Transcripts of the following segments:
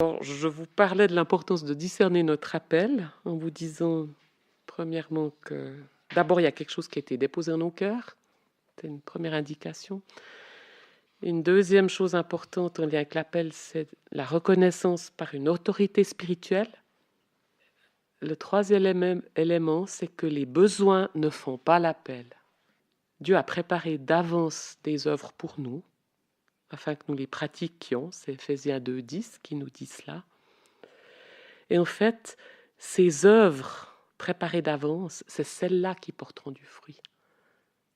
Alors, je vous parlais de l'importance de discerner notre appel en vous disant, premièrement, que d'abord, il y a quelque chose qui a été déposé en nos cœurs. C'est une première indication. Une deuxième chose importante en lien avec l'appel, c'est la reconnaissance par une autorité spirituelle. Le troisième élément, c'est que les besoins ne font pas l'appel. Dieu a préparé d'avance des œuvres pour nous, afin que nous les pratiquions. C'est Ephésiens 2,10 qui nous dit cela. Et en fait, ces œuvres préparées d'avance, c'est celles-là qui porteront du fruit.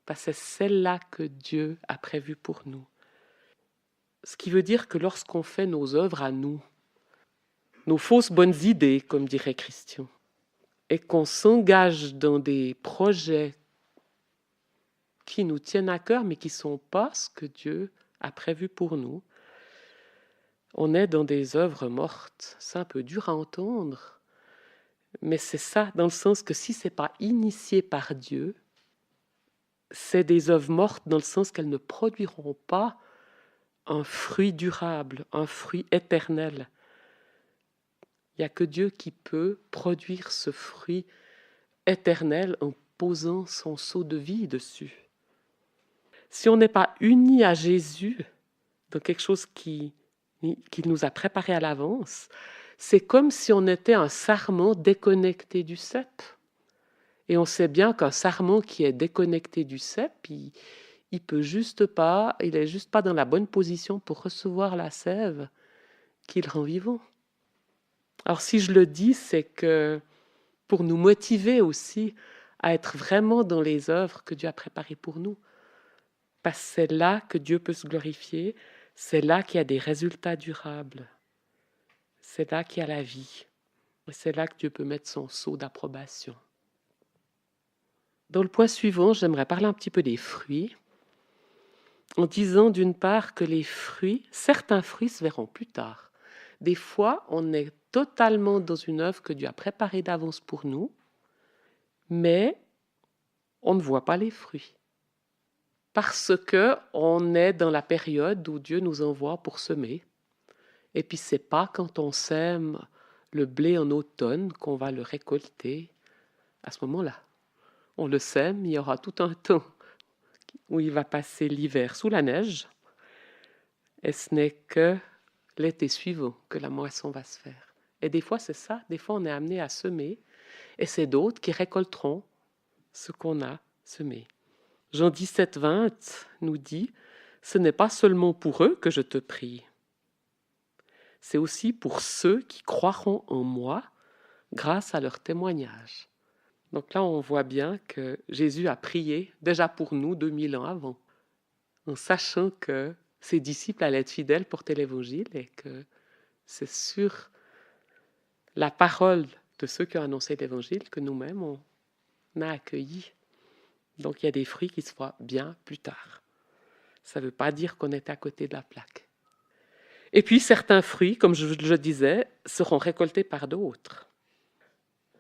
Parce que c'est celles-là que Dieu a prévues pour nous. Ce qui veut dire que lorsqu'on fait nos œuvres à nous, nos fausses bonnes idées, comme dirait Christian, et qu'on s'engage dans des projets qui nous tiennent à cœur, mais qui ne sont pas ce que Dieu a prévu pour nous, on est dans des œuvres mortes. C'est un peu dur à entendre, mais c'est ça, dans le sens que si ce n'est pas initié par Dieu, c'est des œuvres mortes dans le sens qu'elles ne produiront pas un fruit durable, un fruit éternel. Il n'y a que Dieu qui peut produire ce fruit éternel en posant son sceau de vie dessus. Si on n'est pas uni à Jésus dans quelque chose qu'il nous a préparé à l'avance, c'est comme si on était un sarment déconnecté du cep. Et on sait bien qu'un sarment qui est déconnecté du cep, il est juste pas dans la bonne position pour recevoir la sève qui le rend vivant. Alors si je le dis, c'est que pour nous motiver aussi à être vraiment dans les œuvres que Dieu a préparées pour nous. Parce que c'est là que Dieu peut se glorifier, c'est là qu'il y a des résultats durables, c'est là qu'il y a la vie, et c'est là que Dieu peut mettre son sceau d'approbation. Dans le point suivant, j'aimerais parler un petit peu des fruits, en disant d'une part que certains fruits se verront plus tard. Des fois, on est totalement dans une œuvre que Dieu a préparée d'avance pour nous, mais on ne voit pas les fruits. Parce qu'on est dans la période où Dieu nous envoie pour semer. Et puis, ce n'est pas quand on sème le blé en automne qu'on va le récolter à ce moment-là. On le sème, il y aura tout un temps où il va passer l'hiver sous la neige. Et ce n'est que l'été suivant que la moisson va se faire. Et des fois, c'est ça. Des fois, on est amené à semer. Et c'est d'autres qui récolteront ce qu'on a semé. Jean 17, 20 nous dit « Ce n'est pas seulement pour eux que je te prie. C'est aussi pour ceux qui croiront en moi grâce à leur témoignage. » Donc là, on voit bien que Jésus a prié déjà pour nous 2000 ans avant, en sachant que ses disciples allaient être fidèles, porter l'évangile, et que c'est sur la parole de ceux qui ont annoncé l'évangile que nous-mêmes, on a accueilli. Donc il y a des fruits qui se voient bien plus tard. Ça ne veut pas dire qu'on est à côté de la plaque. Et puis certains fruits, comme je le disais, seront récoltés par d'autres.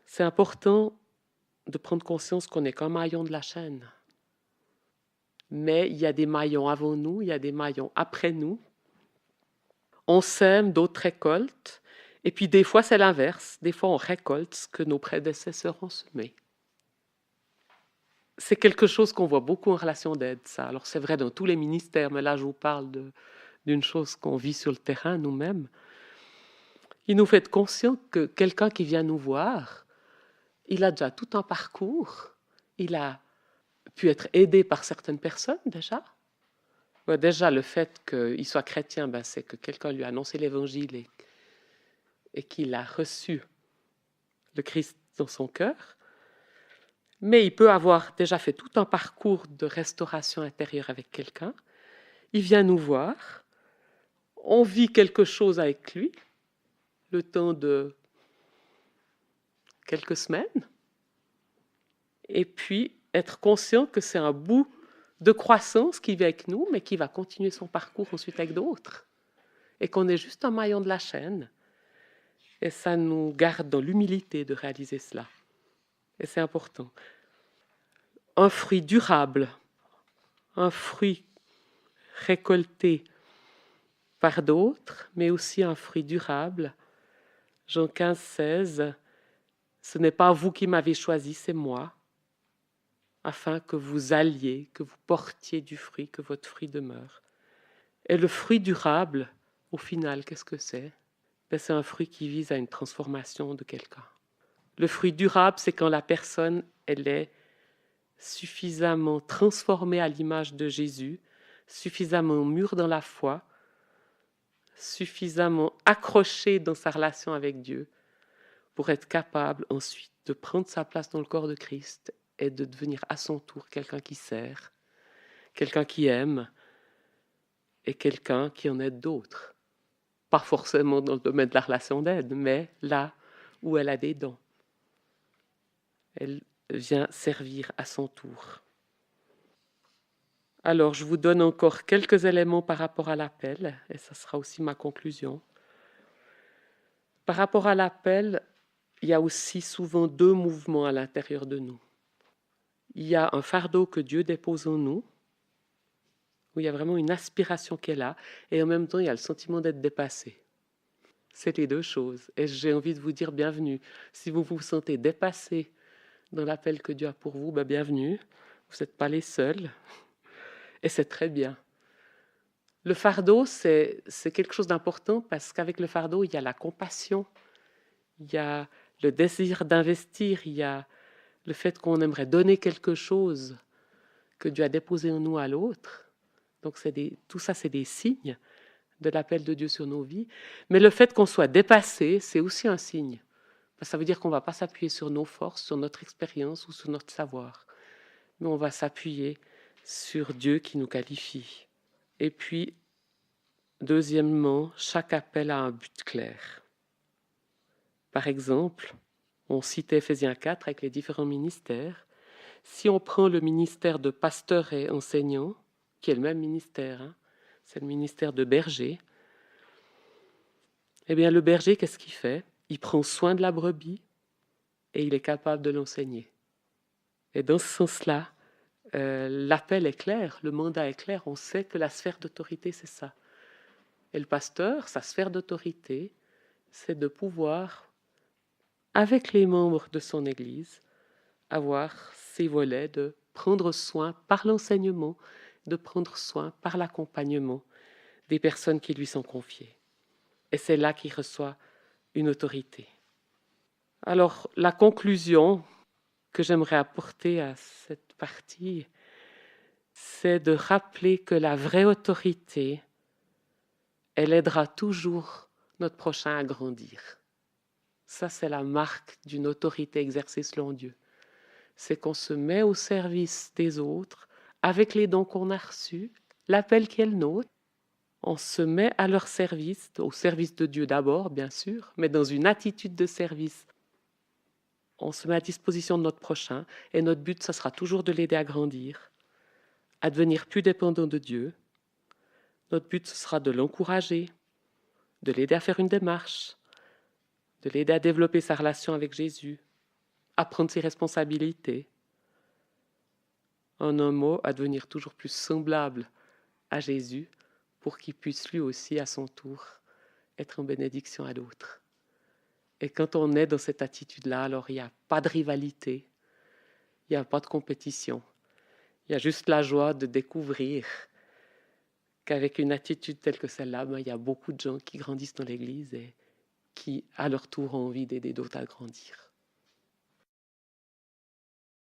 C'est important de prendre conscience qu'on est qu'un maillon de la chaîne. Mais il y a des maillons avant nous, il y a des maillons après nous. On sème, d'autres récoltent. Et puis des fois, c'est l'inverse. Des fois, on récolte ce que nos prédécesseurs ont semé. C'est quelque chose qu'on voit beaucoup en relation d'aide, ça. Alors c'est vrai dans tous les ministères, mais là, je vous parle d'une chose qu'on vit sur le terrain nous-mêmes. Il nous fait être conscient que quelqu'un qui vient nous voir, il a déjà tout un parcours, il a pu être aidé par certaines personnes déjà. Déjà, le fait qu'il soit chrétien, c'est que quelqu'un lui a annoncé l'évangile et qu'il a reçu le Christ dans son cœur. Mais il peut avoir déjà fait tout un parcours de restauration intérieure avec quelqu'un. Il vient nous voir, on vit quelque chose avec lui, le temps de quelques semaines, et puis être conscient que c'est un bout de croissance qui vit avec nous, mais qui va continuer son parcours ensuite avec d'autres, et qu'on est juste un maillon de la chaîne. Et ça nous garde dans l'humilité de réaliser cela. Et c'est important. Un fruit durable, un fruit récolté par d'autres, mais aussi un fruit durable. Jean 15, 16, ce n'est pas vous qui m'avez choisi, c'est moi, afin que vous alliez, que vous portiez du fruit, que votre fruit demeure. Et le fruit durable, au final, qu'est-ce que c'est? C'est un fruit qui vise à une transformation de quelqu'un. Le fruit durable, c'est quand la personne, elle est suffisamment transformée à l'image de Jésus, suffisamment mûre dans la foi, suffisamment accrochée dans sa relation avec Dieu pour être capable ensuite de prendre sa place dans le corps de Christ et de devenir à son tour quelqu'un qui sert, quelqu'un qui aime et quelqu'un qui en aide d'autres. Pas forcément dans le domaine de la relation d'aide, mais là où elle a des dons. Elle vient servir à son tour. Alors, je vous donne encore quelques éléments par rapport à l'appel, et ça sera aussi ma conclusion. Par rapport à l'appel, il y a aussi souvent deux mouvements à l'intérieur de nous. Il y a un fardeau que Dieu dépose en nous, où il y a vraiment une aspiration qui est là, et en même temps, il y a le sentiment d'être dépassé. C'est les deux choses. Et j'ai envie de vous dire bienvenue. Si vous vous sentez dépassé dans l'appel que Dieu a pour vous, bienvenue. Vous n'êtes pas les seuls. Et c'est très bien. Le fardeau, c'est quelque chose d'important parce qu'avec le fardeau, il y a la compassion, il y a le désir d'investir, il y a le fait qu'on aimerait donner quelque chose que Dieu a déposé en nous à l'autre. Donc tout ça, c'est des signes de l'appel de Dieu sur nos vies. Mais le fait qu'on soit dépassé, c'est aussi un signe. Ça veut dire qu'on ne va pas s'appuyer sur nos forces, sur notre expérience ou sur notre savoir. Mais on va s'appuyer sur Dieu qui nous qualifie. Et puis, deuxièmement, chaque appel a un but clair. Par exemple, on citait Éphésiens 4 avec les différents ministères. Si on prend le ministère de pasteur et enseignant, qui est le même ministère, c'est le ministère de berger, eh bien le berger, qu'est-ce qu'il fait? Il prend soin de la brebis et il est capable de l'enseigner. Et dans ce sens-là, l'appel est clair, le mandat est clair, on sait que la sphère d'autorité, c'est ça. Et le pasteur, sa sphère d'autorité, c'est de pouvoir, avec les membres de son Église, avoir ces volets de prendre soin par l'enseignement, de prendre soin par l'accompagnement des personnes qui lui sont confiées. Et c'est là qu'il reçoit une autorité. Alors, la conclusion que j'aimerais apporter à cette partie, c'est de rappeler que la vraie autorité, elle aidera toujours notre prochain à grandir. Ça, c'est la marque d'une autorité exercée selon Dieu. C'est qu'on se met au service des autres avec les dons qu'on a reçus, l'appel qui est le nôtre. On se met à leur service, au service de Dieu d'abord, bien sûr, mais dans une attitude de service. On se met à disposition de notre prochain et notre but, ça sera toujours de l'aider à grandir, à devenir plus dépendant de Dieu. Notre but, ce sera de l'encourager, de l'aider à faire une démarche, de l'aider à développer sa relation avec Jésus, à prendre ses responsabilités. En un mot, à devenir toujours plus semblable à Jésus pour qu'il puisse lui aussi, à son tour, être en bénédiction à d'autres. Et quand on est dans cette attitude-là, alors il n'y a pas de rivalité, il n'y a pas de compétition. Il y a juste la joie de découvrir qu'avec une attitude telle que celle-là, il y a beaucoup de gens qui grandissent dans l'Église et qui, à leur tour, ont envie d'aider d'autres à grandir.